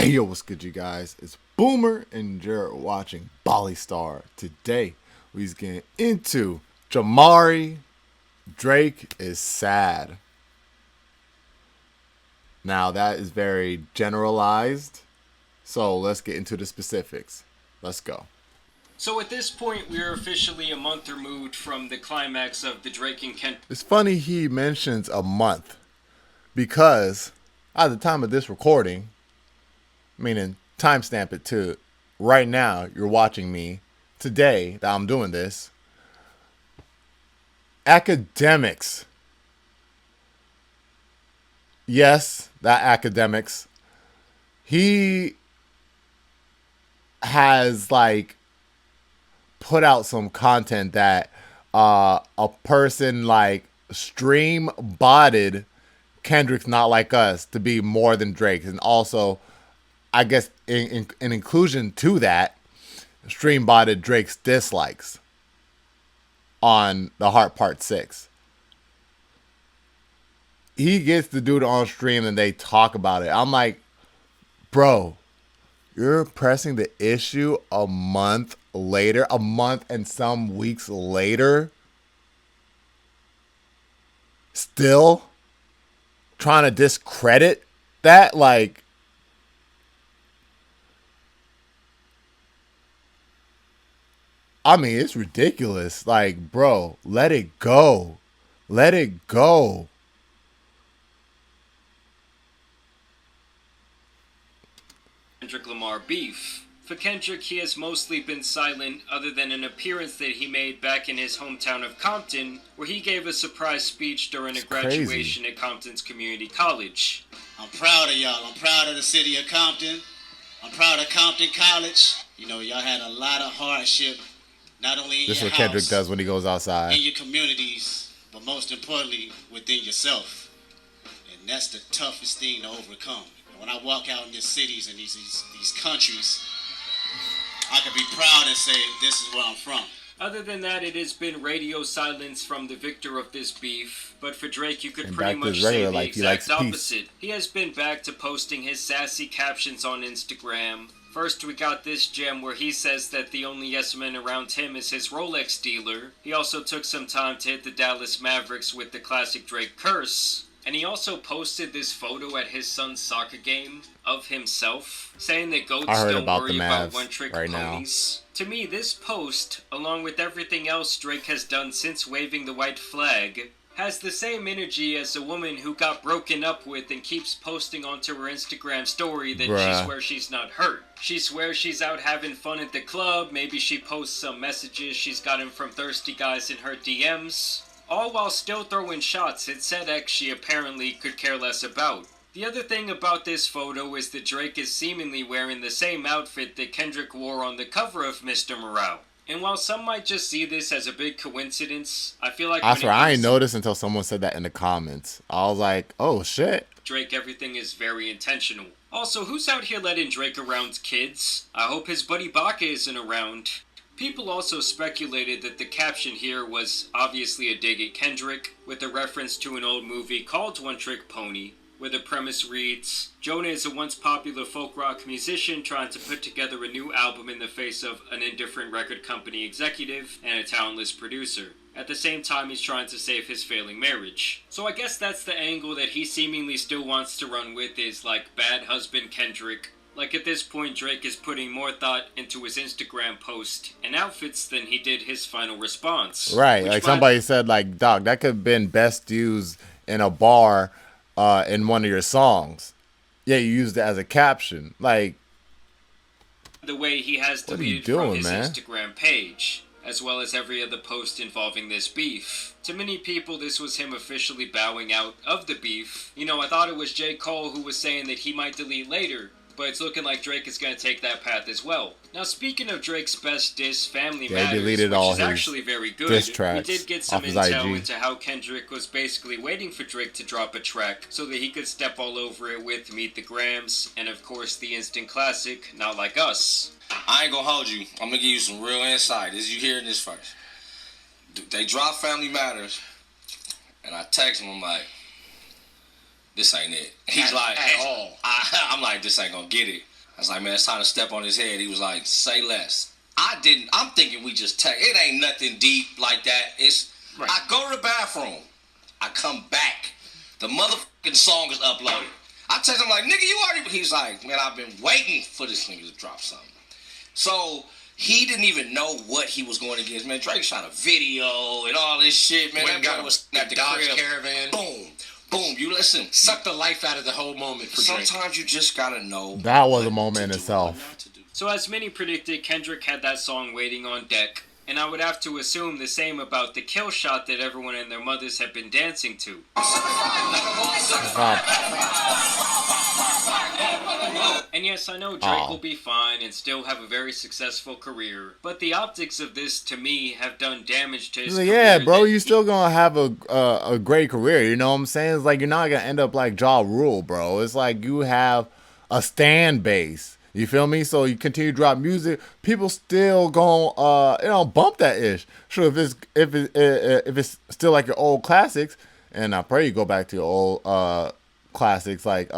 Hey yo, what's good, you guys? It's Boomer, and you're watching Bali Star. Today, we's getting into Jamari Drake is sad. Now, that is very generalized, so let's get into the specifics. Let's go. So at this point, we're officially a month removed from the climax of the Drake and Kendrick. It's funny he mentions a month because at the time of this recording, meaning timestamp it to right now, you're watching me today that I'm doing this. Academics. Yes, that academics. He has like put out some content that a person like stream botted Kendrick's Not Like Us to be more than Drake's, and also I guess in inclusion to that, stream botted Drake's dislikes on the Heart Part 6. He gets to do it on stream and they talk about it. I'm like, bro, you're pressing the issue a month later, a month and some weeks later, still trying to discredit that. Like, I mean, it's ridiculous. Like, bro, let it go. Let it go. Kendrick Lamar beef. For Kendrick, he has mostly been silent other than an appearance that he made back in his hometown of Compton, where he gave a surprise speech during a graduation at Compton's community college. I'm proud of y'all. I'm proud of the city of Compton. I'm proud of Compton College. You know, y'all had a lot of hardship, not only in This is your what Kendrick house, does when he goes outside. in your communities, but most importantly, within yourself. And that's the toughest thing to overcome. And when I walk out in these cities and these countries, I can be proud and say, this is where I'm from. Other than that, it has been radio silence from the victor of this beef. But for Drake, you could And pretty back to much his say regular the life, he likes exact peace. opposite. He has been back to posting his sassy captions on Instagram. First, we got this gem where he says that the only yes man around him is his Rolex dealer. He also took some time to hit the Dallas Mavericks with the classic Drake curse. And he also posted this photo at his son's soccer game of himself, saying that goats don't worry about one-trick ponies. To me, this post, along with everything else Drake has done since waving the white flag, has the same energy as a woman who got broken up with and keeps posting onto her Instagram story that she swears she's not hurt. She swears she's out having fun at the club, maybe she posts some messages she's gotten from thirsty guys in her DMs, all while still throwing shots at said ex she apparently could care less about. The other thing about this photo is that Drake is seemingly wearing the same outfit that Kendrick wore on the cover of Mr. Morale. And while some might just see this as a big coincidence, I feel like I swear, I ain't noticed until someone said that in the comments. I was like, oh shit. Drake, everything is very intentional. Also, who's out here letting Drake around kids? I hope his buddy Baca isn't around. People also speculated that the caption here was obviously a dig at Kendrick, with a reference to an old movie called One Trick Pony, where the premise reads, Jonah is a once popular folk rock musician trying to put together a new album in the face of an indifferent record company executive and a talentless producer. At the same time, he's trying to save his failing marriage. So I guess that's the angle that he seemingly still wants to run with, is like bad husband Kendrick. Like at this point, Drake is putting more thought into his Instagram post and outfits than he did his final response. Right, like somebody said, like, dog, that could have been best used in a bar in one of your songs. Yeah, you used it as a caption. Like, the way he has deleted from his Instagram page, as well as every other post involving this beef. To many people, this was him officially bowing out of the beef. You know, I thought it was J. Cole who was saying that he might delete later, but it's looking like Drake is going to take that path as well. Now, speaking of Drake's best diss, Family Matters, which is actually very good, we did get some intel into how Kendrick was basically waiting for Drake to drop a track so that he could step all over it with Meet the Grams, and of course the instant classic, Not Like Us. I ain't gonna hold you. I'm gonna give you some real insight as you hearing this first. They drop Family Matters, and I text him, I'm like, this ain't it. He's like, at all. I'm like, this ain't gonna get it. I was like, man, it's time to step on his head. He was like, say less. I'm thinking we just it ain't nothing deep like that. It's, Right. I go to the bathroom. I come back. The motherfucking song is uploaded. I text him like, nigga, you already, he's like, man, I've been waiting for this nigga to drop something. So, he didn't even know what he was going against. Man, Drake shot a video and all this shit, man. Went That and boy got was a at the Dodge crib. Caravan. Boom. Boom. You listen. Sucked the life out of the whole moment for Drake. Sometimes you just gotta know. That was a what moment to in do itself. and not to do. So as many predicted, Kendrick had that song waiting on deck, and I would have to assume the same about the kill shot that everyone and their mothers have been dancing to. And yes, I know Drake will be fine and still have a very successful career, but the optics of this, to me, have done damage to his career. Yeah, bro, that you still gonna have a great career. You know what I'm saying? It's like you're not gonna end up like Ja Rule, bro. It's like you have a stand base. You feel me? So you continue to drop music, people still gonna bump that ish. Sure, if it's still like your old classics, and I pray you go back to your old classics like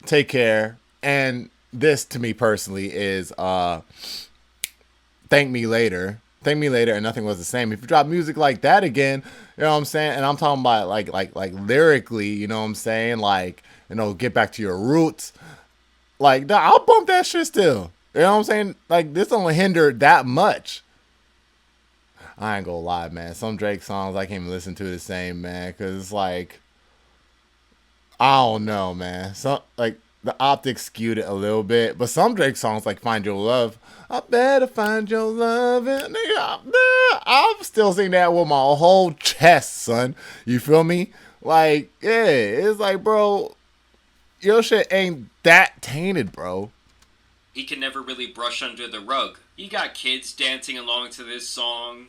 Take Care, and this to me personally is Thank Me Later. Thank Me Later and Nothing Was the Same. If you drop music like that again, you know what I'm saying? And I'm talking about like lyrically, you know what I'm saying? Like, Get Back to Your Roots. Like, I'll bump that shit still. You know what I'm saying? Like, this don't hinder that much. I ain't gonna lie, man. Some Drake songs I can't even listen to the same, man. Because it's like, I don't know, man. Some, like, the optics skewed it a little bit. But some Drake songs, like Find Your Love, I better find your love. And I'm still singing that with my whole chest, son. You feel me? Like, yeah. It's like, bro, your shit ain't that tainted, bro. he can never really brush under the rug. You got kids dancing along to this song,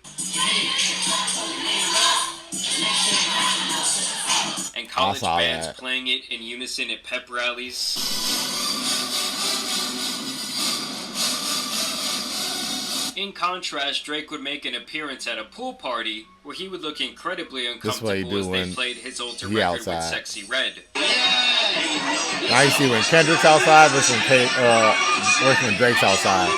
and college saw bands that. playing it in unison at pep rallies. In contrast, Drake would make an appearance at a pool party where he would look incredibly This what he uncomfortable do as they when played his older he record with outside. Sexy Red. Now you see when Kendrick's outside versus when Drake's outside.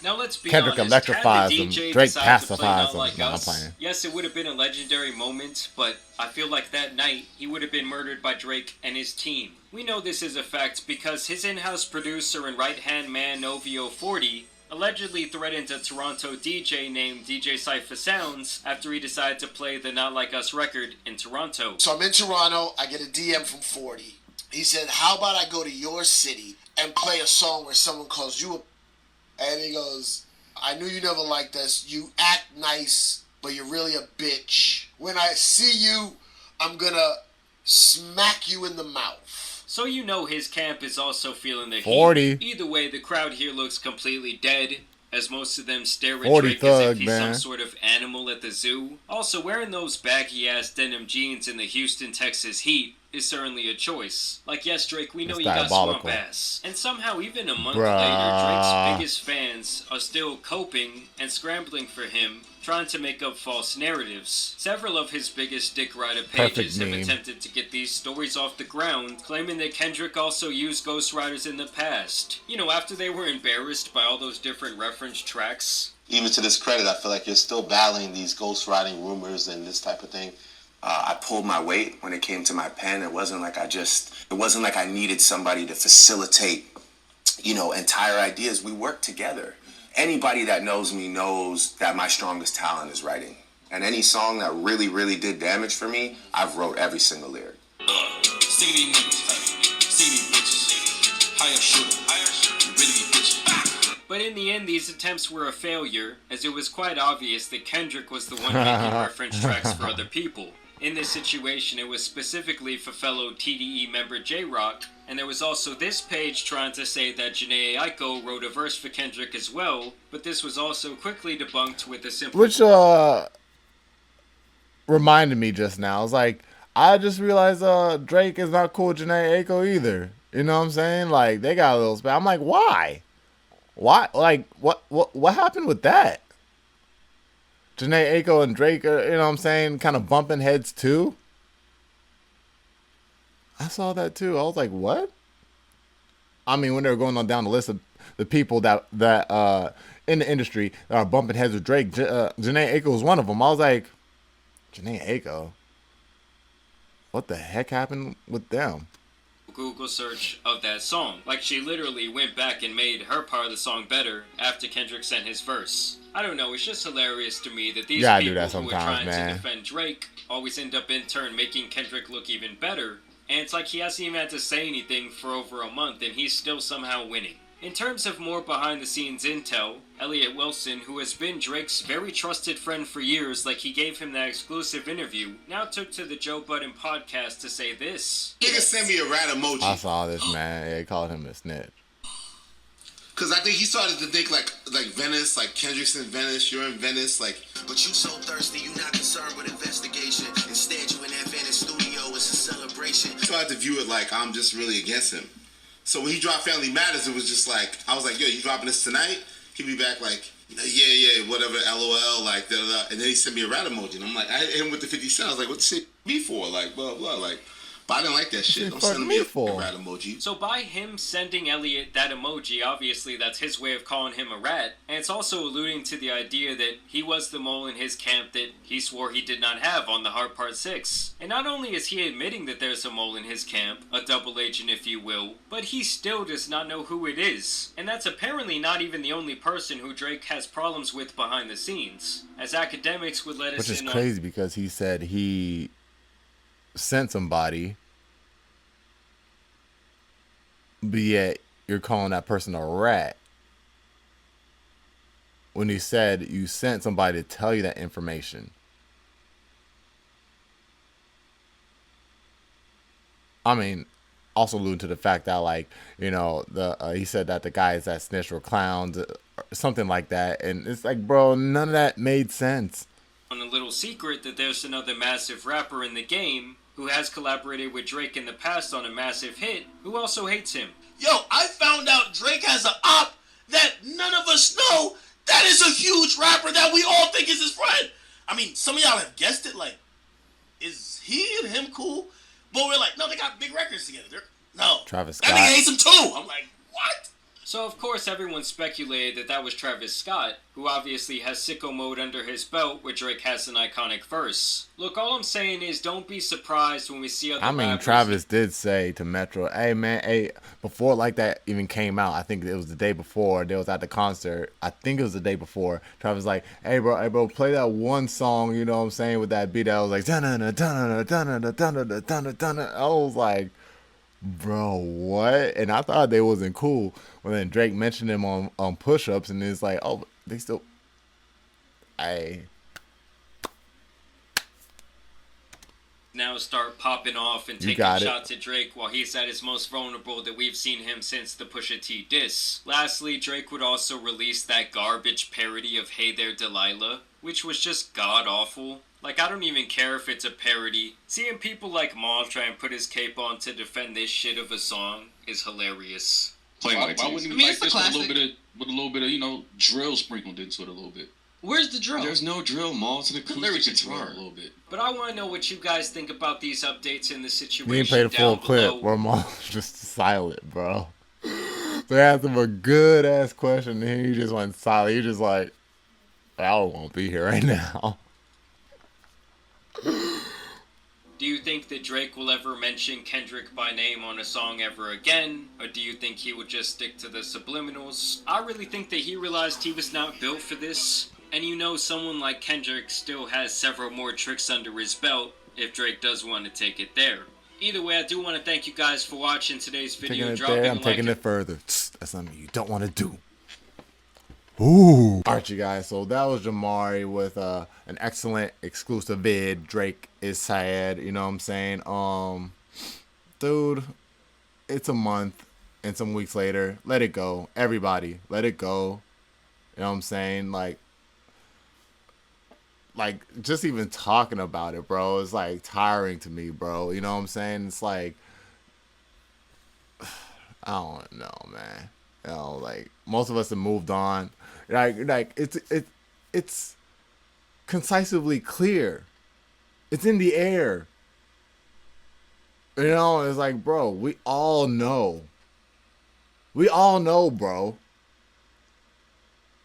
Now let's be Kendrick honest, electrifies had the him, DJ Drake decided to play pacifies Not him. Like Nah, I'm Us, playing. yes, it would have been a legendary moment, but I feel like that night he would have been murdered by Drake and his team. We know this is a fact because his in-house producer and right-hand man Novio 40 allegedly threatened a Toronto DJ named DJ Cypher Sounds after he decided to play the Not Like Us record in Toronto. So I'm in Toronto. I get a DM from 40. He said, "How about I go to your city and play a song where someone calls you a..." And he goes, "I knew you never liked us. You act nice, but you're really a bitch. When I see you, I'm gonna smack you in the mouth." So you know his camp is also feeling the 40. heat. Either way, the crowd here looks completely dead, as most of them stare at 40 Drake as if thug, he's man. some sort of animal at the zoo. Also, wearing those baggy-ass denim jeans in the Houston, Texas heat is certainly a choice. Like, yes, Drake, we know It's you got swamp diabolical. ass. And somehow, even a month Bruh. later, Drake's biggest fans are still coping and scrambling for him, trying to make up false narratives. Several of his biggest Dick Rider pages have meme. attempted to get these stories off the ground, claiming that Kendrick also used ghostwriters in the past. You know, after they were embarrassed by all those different reference tracks. Even to this credit, I feel like you're still battling these ghostwriting rumors and this type of thing. I pulled my weight when it came to my pen. It wasn't like I needed somebody to facilitate, entire ideas. We worked together. Anybody that knows me knows that my strongest talent is writing. And any song that really, really did damage for me, I've wrote every single lyric. Sick of these niggas. Sick of these bitches. Hire shooter. You really be bitching. But in the end, these attempts were a failure, as it was quite obvious that Kendrick was the one making reference tracks for other people. In this situation, it was specifically for fellow TDE member J-Rock, and there was also this page trying to say that Jhené Aiko wrote a verse for Kendrick as well, but this was also quickly debunked with a simple... Which reminded me just now. It's like, I just realized Drake is not cool with Jhené Aiko either. You know what I'm saying? Like, they got a little spat. I'm like, why? Why? Like, what happened with that? Jhené Aiko and Drake are, you know what I'm saying, kind of bumping heads too? I saw that too. I was like, what? I mean, when they were going on down the list of the people that in the industry that are bumping heads with Drake, Janae Aiko was one of them. I was like, Janae Aiko? What the heck happened with them? Google search of that song. Like, she literally went back and made her part of the song better after Kendrick sent his verse. I don't know, it's just hilarious to me that these people who are trying to defend Drake always end up in turn making Kendrick look even better. And it's like he hasn't even had to say anything for over a month and he's still somehow winning. In terms of more behind the scenes intel, Elliot Wilson, who has been Drake's very trusted friend for years, like he gave him that exclusive interview, now took to the Joe Budden podcast to say this. Nigga sent me a rat emoji. I saw this, man. They called him a snitch. Cause I think he started to think like Venice, like Kendrick's in Venice, you're in Venice, like. But you so thirsty, you not concerned with investigation. Instead, you in that Venice studio, it's a celebration. I tried to view it like I'm just really against him. So when he dropped Family Matters, it was just like, I was like, yo, you dropping this tonight? He'd be back like, yeah, whatever, LOL, like, da-da-da. And then he sent me a rat emoji. And I'm like, I hit him with the 50 Cent. I was like, what the shit me for? Like, blah, blah, like. But I didn't like that shit. Don't send me a rat emoji. So by him sending Elliot that emoji, obviously that's his way of calling him a rat. And it's also alluding to the idea that he was the mole in his camp that he swore he did not have on the Heart Part 6. And not only is he admitting that there's a mole in his camp, a double agent if you will, but he still does not know who it is. And that's apparently not even the only person who Drake has problems with behind the scenes. As academics would let us in on... Which is crazy because he said he sent somebody, but yet you're calling that person a rat when he said you sent somebody to tell you that information. I mean, also alluding to the fact that, like, you know, he said that the guys that snitched were clowns, or something like that, and it's like, bro, none of that made sense. On a little secret that there's another massive rapper in the game who has collaborated with Drake in the past on a massive hit, who also hates him. Yo, I found out Drake has an op that none of us know that is a huge rapper that we all think is his friend. I mean, some of y'all have guessed it, like, is he and him cool? But we're like, no, they got big records together. No. Travis Scott. That nigga hates him too. I'm like, what? So of course everyone speculated that that was Travis Scott, who obviously has sicko mode under his belt where Drake has an iconic verse. Look, all I'm saying is don't be surprised when we see other rappers. Travis did say to Metro, hey man, hey, before like that even came out, I think it was the day before, they was at the concert, I think it was the day before, Travis was like, hey bro, play that one song, you know what I'm saying, with that beat that was like, dun-dun-dun, dun-dun-dun, dun-dun-dun, dun-dun-dun, dun-dun-dun. I was like, bro, what? And I thought they wasn't cool. Well, then Drake mentioned him on push-ups, and it's like, oh, they still... Now start popping off and taking shots at Drake while he's at his most vulnerable that we've seen him since the Pusha T diss. Lastly, Drake would also release that garbage parody of Hey There Delilah, which was just god-awful. Like, I don't even care if it's a parody. Seeing people like Maul try and put his cape on to defend this shit of a song is hilarious. Why wouldn't you like this with a little bit of, you know, drill sprinkled into it a little bit? Where's the drill? There's no drill, Maul. It's an acoustic guitar a little bit. But I want to know what you guys think about these updates in the situation. We didn't play the full clip where Maul's just silent, bro. They asked him a good ass question and he just went silent. He just like, I won't be here right now. Do you think that Drake will ever mention Kendrick by name on a song ever again? Or do you think he would just stick to the subliminals? I really think that he realized he was not built for this. And you know, someone like Kendrick still has several more tricks under his belt if Drake does want to take it there. Either way, I do want to thank you guys for watching today's video. I'm taking it further. That's something you don't want to do. Ooh. Alright, you guys, so that was Jamari with an excellent exclusive vid. Drake is sad, you know what I'm saying? Dude, it's a month and some weeks later. Let it go. Everybody, let it go. You know what I'm saying? Like just even talking about it, bro, is like tiring to me, bro. You know what I'm saying? It's like, I don't know, man. You know, like most of us have moved on. Like it's concisely clear. It's in the air. You know, it's like, bro, we all know. We all know, bro.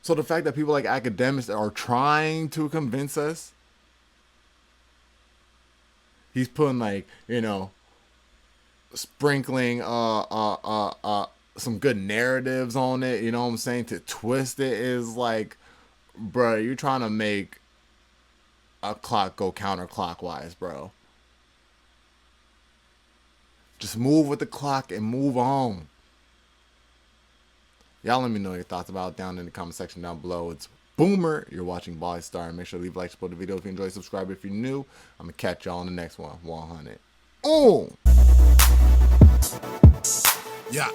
So the fact that people like academics are trying to convince us, he's putting like, you know, sprinkling some good narratives on it, you know what I'm saying, to twist it is like, bro, you're trying to make a clock go counterclockwise, bro. Just move with the clock and move on. Y'all let me know your thoughts about it down in the comment section down below. It's Boomer. You're watching Body Star. Make sure to leave a like, support the video if you enjoy, subscribe if you're new. I'm going to catch y'all in the next one. 100. Oh! Yeah.